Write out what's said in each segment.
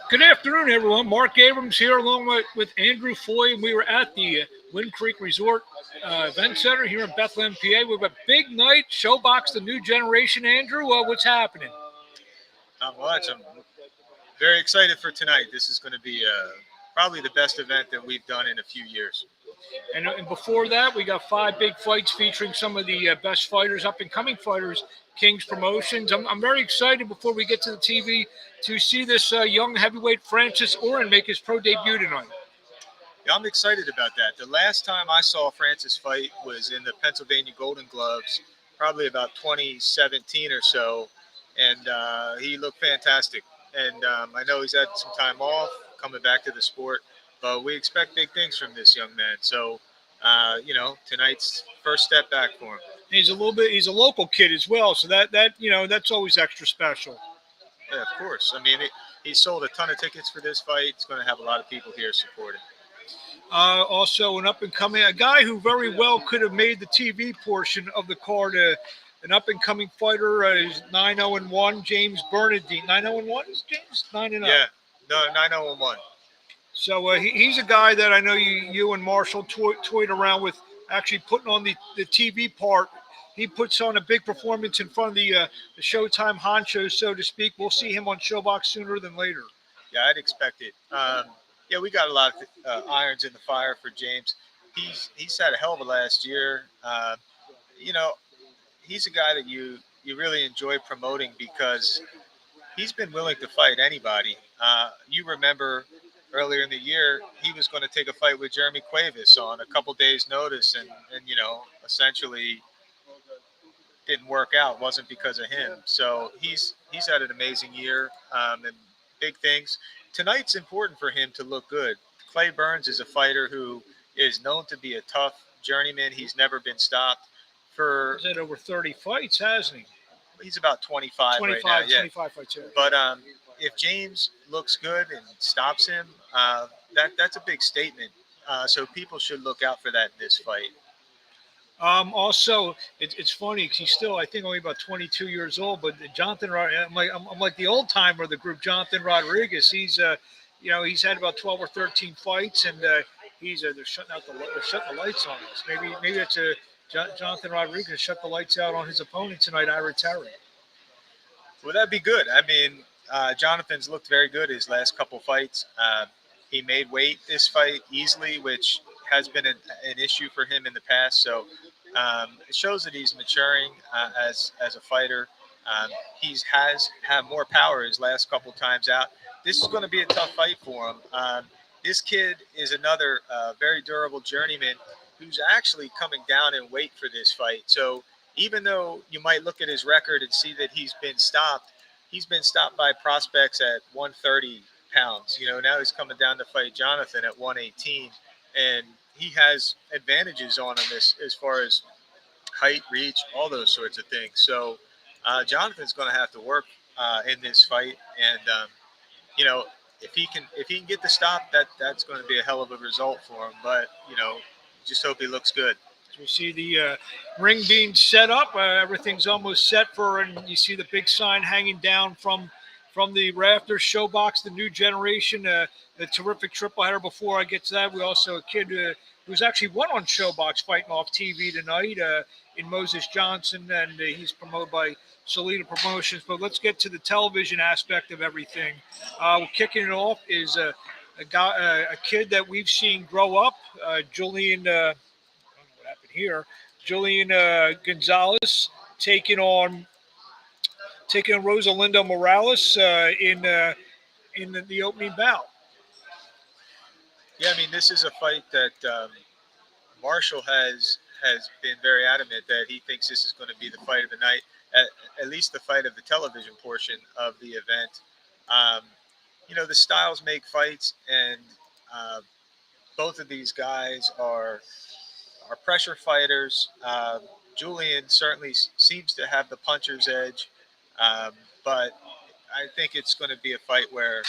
Good afternoon, everyone. Marc Abrams here, along with Andrew Foy, and we were at the Wind Creek Resort Event Center here in Bethlehem, PA. We have a big night. ShoBox, the new generation. Andrew, what's happening? Not much. I'm very excited for tonight. This is going to be probably the best event that we've done in a few years. And before that, we got 5 big fights featuring some of the best fighters, up-and-coming fighters, King's Promotions. I'm very excited before we get to the TV to see this young heavyweight Francis Oren make his pro debut tonight. Yeah, I'm excited about that. The last time I saw Francis fight was in the Pennsylvania Golden Gloves, probably about 2017 or so, and he looked fantastic. And I know he's had some time off, coming back to the sport, but we expect big things from this young man. So, tonight's first step back for him. He's a local kid as well, so that's always extra special. Yeah, of course. I mean, he sold a ton of tickets for this fight. It's going to have a lot of people here supporting. Also, an up-and-coming, a guy who very well could have made the TV portion of the card, an up-and-coming fighter, is 9-0-1, James Bernadine. 9-0-1 is James? 9-0. Yeah, no, 9-0-1. So he's a guy that I know you and Marshall toyed around with, actually putting on the TV part. He puts on a big performance in front of the Showtime honchos, so to speak. We'll see him on ShoBox sooner than later. Yeah, I'd expect it. Yeah, we got a lot of irons in the fire for James. He's had a hell of a last year. He's a guy that you really enjoy promoting because he's been willing to fight anybody. You remember earlier in the year, he was going to take a fight with Jeremy Cuevas on a couple days' notice, and essentially didn't work out. It wasn't because of him. So he's had an amazing year and big things. Tonight's important for him to look good. Clay Burns is a fighter who is known to be a tough journeyman. He's never been stopped. He's had over 30 fights, hasn't he? He's about 25 right now. Yeah. 25 fights. Yeah. But if James looks good and stops him, that's a big statement. So people should look out for that in this fight. Also, it's funny because he's still, I think, only about 22 years old. But Jonathan, I'm like the old timer of the group, Jonathan Rodriguez. He's he's had about 12 or 13 fights, and they're shutting the lights on us. Maybe it's Jonathan Rodriguez shut the lights out on his opponent tonight, Ira Terry. Well, that'd be good. I mean, Jonathan's looked very good his last couple fights. He made weight this fight easily, which has been an issue for him in the past. So it shows that he's maturing as a fighter. He has had more power his last couple times out. This is going to be a tough fight for him. This kid is another very durable journeyman who's actually coming down in weight for this fight. So even though you might look at his record and see that he's been stopped by prospects at 130 pounds. Now he's coming down to fight Jonathan at 118. And he has advantages on him as far as height, reach, all those sorts of things. So Jonathan's going to have to work in this fight, and if he can get the stop, that's going to be a hell of a result for him. But just hope he looks good. You see the ring being set up. Everything's almost set and you see the big sign hanging down from the rafters. ShoBox, the new generation. A terrific triple header. Before I get to that, we also a kid who's actually won on ShoBox fighting off TV tonight in Moses Johnson, and he's promoted by Salida Promotions. But let's get to the television aspect of everything. Kicking it off is a kid that we've seen grow up, Julian. I don't know what happened here. Julian Gonzalez taking on Rosalinda Morales in the opening bout. Yeah, I mean, this is a fight that Marshall has been very adamant that he thinks this is going to be the fight of the night, at least the fight of the television portion of the event. The styles make fights, and both of these guys are pressure fighters. Julian certainly seems to have the puncher's edge, but I think it's going to be a fight where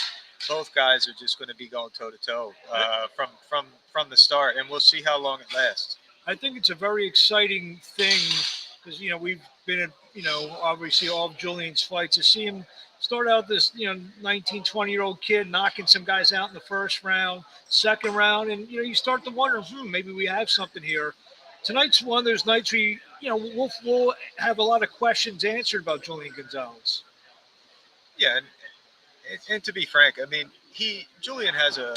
both guys are just going to be going toe to toe from the start, and we'll see how long it lasts. I think it's a very exciting thing because we've been at obviously all of Julian's fights to see him start out this 19, 20-year-old kid knocking some guys out in the first round, second round, and you start to wonder, maybe we have something here. Tonight's one of those nights where we'll have a lot of questions answered about Julian Gonzalez. Yeah, and to be frank, I mean, Julian has a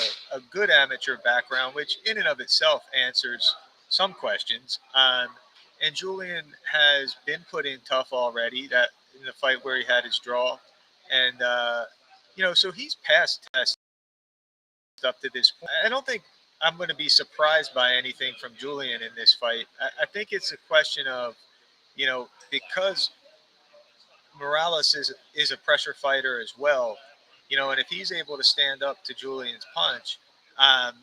good amateur background, which in and of itself answers some questions. And Julian has been put in tough already. That in the fight where he had his draw, and so he's passed test up to this point. I don't think I'm going to be surprised by anything from Julian in this fight. I think it's a question of, because Morales is a pressure fighter as well, and if he's able to stand up to Julian's punch, um,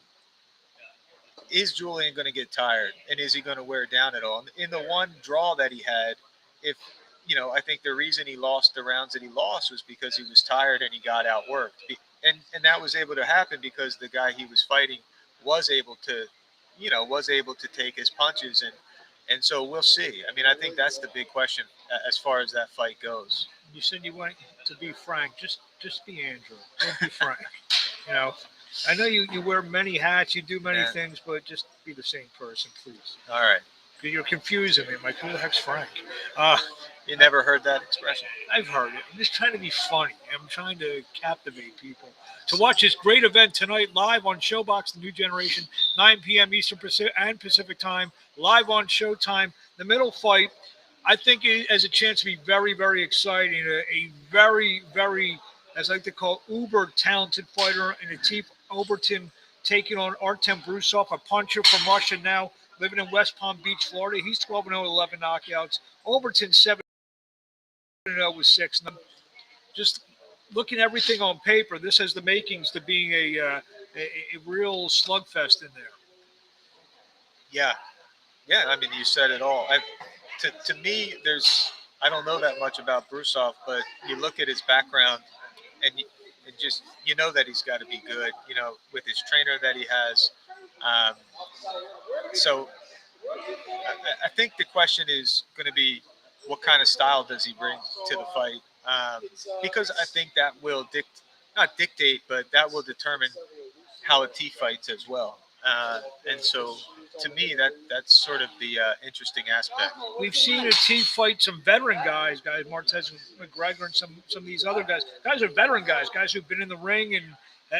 is Julian going to get tired, and is he going to wear down at all? In the one draw that he had, if I think the reason he lost the rounds that he lost was because he was tired and he got outworked, and that was able to happen because the guy he was fighting was able to, take his punches, and so we'll see. I mean, I think that's the big question as far as that fight goes. You said you want to be frank. Just be Andrew. Don't be frank. You know, I know you wear many hats, you do many things, but just be the same person, please. All right. You're confusing me. I'm like, who the heck's Frank? You never heard that expression? I've heard it. I'm just trying to be funny. I'm trying to captivate people. To watch this great event tonight live on ShoBox, the new generation, 9 p.m. Eastern Pacific time, live on Showtime. The middle fight, I think it has a chance to be very, very exciting. A very, very, as I like to call, uber talented fighter in Atif Overton taking on Artem Brusov, a puncher from Russia now, living in West Palm Beach, Florida. He's 12-0, 11 knockouts. Overton 7-0 with 6. Just looking at everything on paper, this has the makings to being a real slugfest in there. Yeah. I mean, you said it all. To me, I don't know that much about Brusov, but you look at his background, and just that he's got to be good. With his trainer that he has. So I think the question is going to be, what kind of style does he bring to the fight? Because I think that will not dictate, but that will determine how Atif fights as well. And so, to me, that's sort of the interesting aspect. We've seen Atif fight some veteran guys, Martez McGregor, and some of these other guys. Guys are veteran guys who've been in the ring and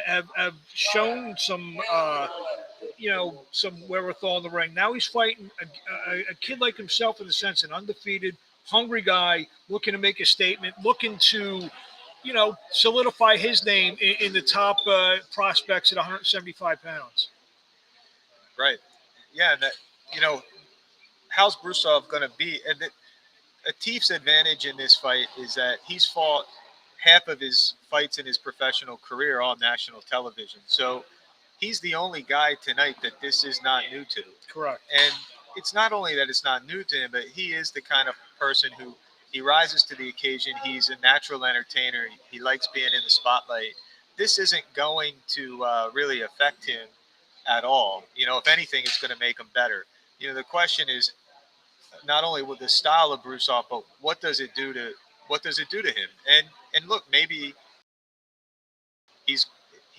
have shown some some wherewithal in the ring. Now he's fighting a kid like himself, in the sense, an undefeated, hungry guy looking to make a statement, looking to, solidify his name in the top prospects at 175 pounds. Right. Yeah. And that, how's Brusov going to be? And Atif's advantage in this fight is that he's fought half of his fights in his professional career on national television. So he's the only guy tonight that this is not new to. Correct. And it's not only that it's not new to him, but he is the kind of person who he rises to the occasion. He's a natural entertainer. He likes being in the spotlight. This isn't going to really affect him at all. If anything, it's going to make him better. The question is not only with the style of Brusov, but what does it do to him? And look, maybe he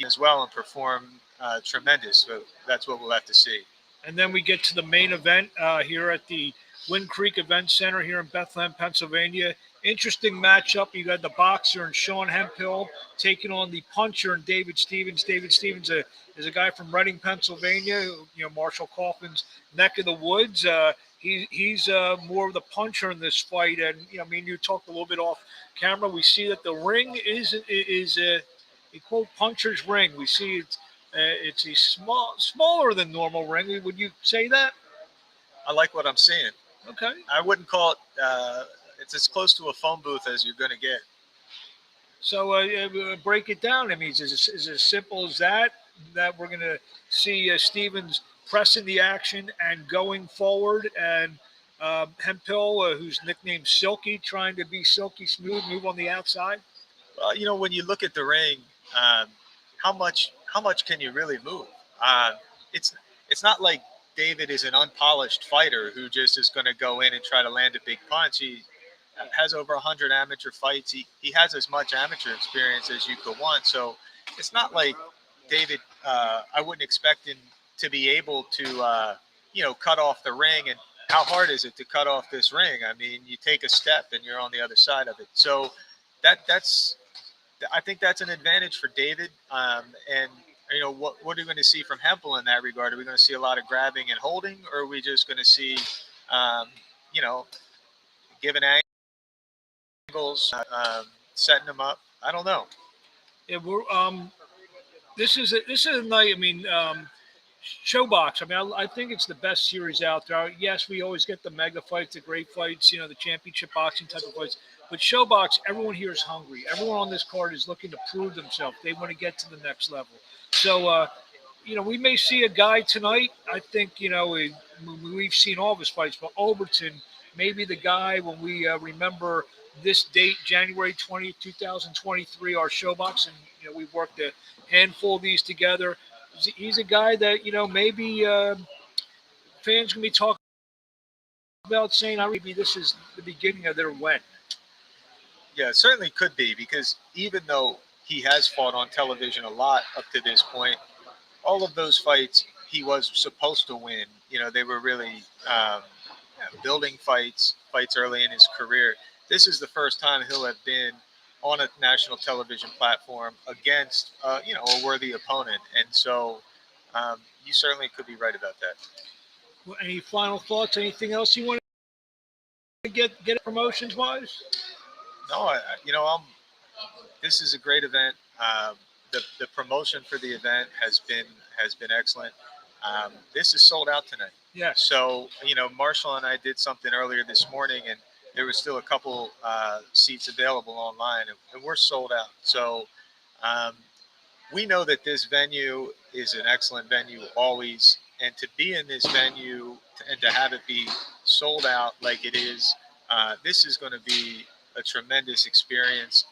as well and perform tremendous. But that's what we'll have to see. And then we get to the main event here at the Wind Creek Event Center here in Bethlehem, Pennsylvania. Interesting matchup. You got the boxer and Sean Hemphill taking on the puncher and David Stevens. David Stevens is a guy from Reading, Pennsylvania, Marshall Kaufman's neck of the woods. He's more of the puncher in this fight. And, you talked a little bit off camera. We see that the ring is a quote puncher's ring. We see it's a smaller than normal ring. Would you say that? I like what I'm seeing. Okay. I wouldn't call it. It's as close to a phone booth as you're going to get. So break it down. I mean, is it as simple as that we're going to see Stevens pressing the action and going forward, and Hemphill, who's nicknamed Silky, trying to be silky smooth, move on the outside? Well, when you look at the ring, how much can you really move? It's it's not like David is an unpolished fighter who just is going to go in and try to land a big punch. He has over 100 amateur fights. He has as much amateur experience as you could want. So it's not like David. I wouldn't expect him to be able to cut off the ring. And how hard is it to cut off this ring? I mean, you take a step and you're on the other side of it. So that's I think that's an advantage for David. And what are we going to see from Hempel in that regard? Are we going to see a lot of grabbing and holding, or are we just going to see, um, you know, giving angles, setting them up? I don't know. Yeah, this is a night. I mean, ShoBox. I mean, I think it's the best series out there. Yes, we always get the mega fights, the great fights, the championship boxing type of fights. But ShoBox, everyone here is hungry. Everyone on this card is looking to prove themselves. They want to get to the next level. So, we may see a guy tonight. I think, we've seen all of his fights, but Overton may be the guy when we remember this date, January 20th, 2023, our ShoBox. And, we've worked a handful of these together. He's a guy that maybe fans can be talking about saying, maybe this is the beginning of their win. Yeah, it certainly could be, because even though he has fought on television a lot up to this point, all of those fights he was supposed to win. They were really building fights early in his career. This is the first time he'll have been on a national television platform against a worthy opponent, and so you certainly could be right about that. Well, any final thoughts? Anything else you want to get promotions wise? No, this is a great event. The promotion for the event has been excellent. This is sold out tonight. Yeah. So Marshall and I did something earlier this morning, and there was still a couple seats available online, and we're sold out. So we know that this venue is an excellent venue always, and to be in this venue and to have it be sold out like it is, this is going to be a tremendous experience.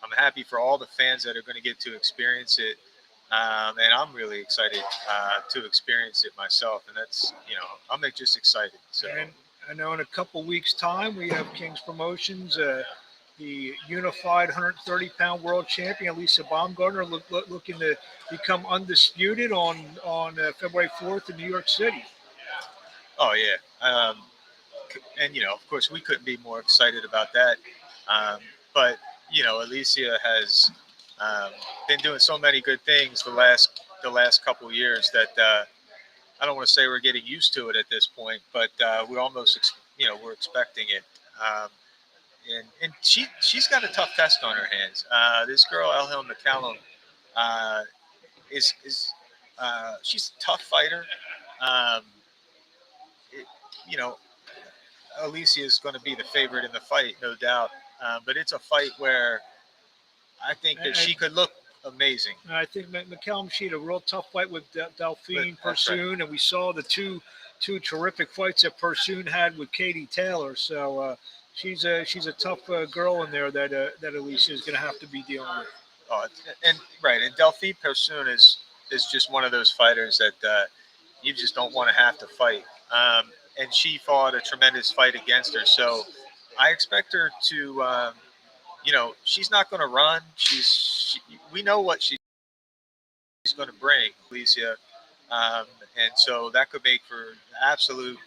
I'm happy for all the fans that are going to get to experience it. And I'm really excited to experience it myself. And that's, I'm just excited. So. And I know in a couple weeks' time, we have King's Promotions, the unified 130-pound world champion, Lisa Baumgartner, looking to become undisputed on February 4th in New York City. Oh, yeah. And, of course, we couldn't be more excited about that. But, Alicia has been doing so many good things the last couple of years that I don't want to say we're getting used to it at this point, but we're almost, we're expecting it. And she's got a tough test on her hands. This girl, Elhel McCallum, is she's a tough fighter. It, you know, Alicia is going to be the favorite in the fight, no doubt. But it's a fight where I think that she could look amazing. I think McCallum, she had a real tough fight with Delphine Persoon, right. And we saw the two terrific fights that Persoon had with Katie Taylor. So she's a tough girl in there that Alicia is going to have to be dealing with. Oh, and Delphine Persoon is just one of those fighters that you just don't want to have to fight. And she fought a tremendous fight against her. So I expect her to, she's not going to run. We know what she's going to bring, Alicia. And so that could make for absolute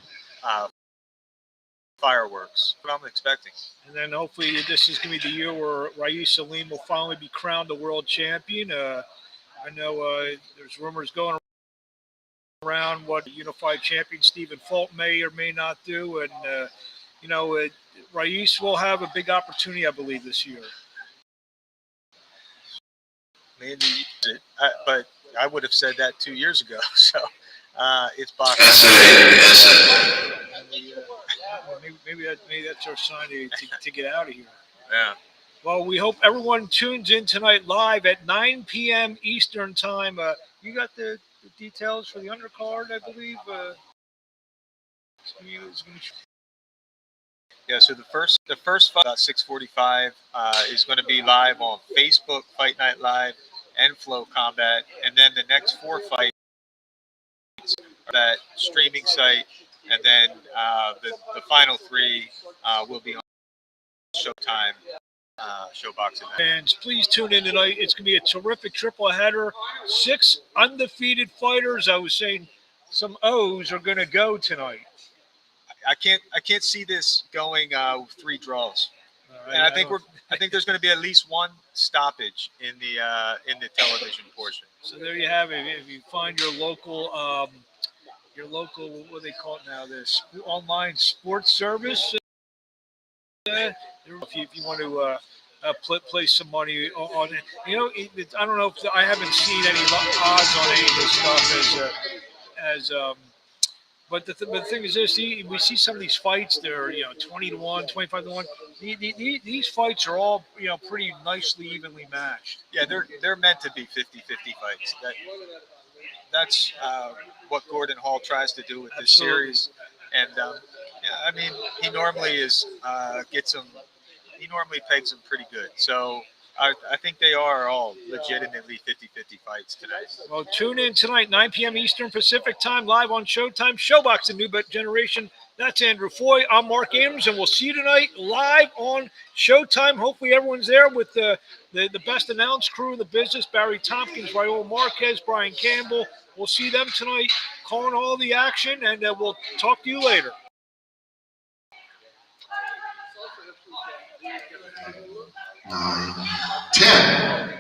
fireworks. What I'm expecting. And then hopefully this is going to be the year where Raïs Salim will finally be crowned the world champion. I know there's rumors going around what unified champion Stephen Fulton may or may not do. And, Raïs will have a big opportunity, I believe, this year. Maybe, but I would have said that 2 years ago. So it's boxing. Maybe that's our sign to get out of here. Yeah. Well, we hope everyone tunes in tonight live at 9 p.m. Eastern time. You got the details for the undercard, I believe. Yeah, so the first fight about 6:45 is going to be live on Facebook, Fight Night Live. and Flow Combat, and then the next 4 fights are that streaming site, and then the final 3 will be on Showtime. ShoBox event. Fans, please tune in tonight. It's going to be a terrific triple header. 6 undefeated fighters. I was saying some O's are going to go tonight. I can't see this going 3 draws. And I think there's going to be at least 1 stoppage in the television portion. So there you have it. If you find your local what do they call it now, this online sports service. If you want to place some money on it, I don't know if I haven't seen any odds on any of this stuff but the thing is this: we see some of these fights. They're 20-1, 25-1. These fights are all pretty nicely evenly matched. Yeah, they're meant to be 50-50 fights. That's what Gordon Hall tries to do with this series, and I mean he normally gets them. He normally pegs them pretty good. So I think they are all legitimately 50-50 fights tonight. Well, tune in tonight, 9 p.m. Eastern Pacific Time, live on Showtime. ShoBox, the new generation. That's Andrew Foy. I'm Marc Abrams, and we'll see you tonight live on Showtime. Hopefully everyone's there with the best announced crew in the business, Barry Tompkins, Raul Marquez, Brian Campbell. We'll see them tonight calling all the action, and we'll talk to you later. 9, 10.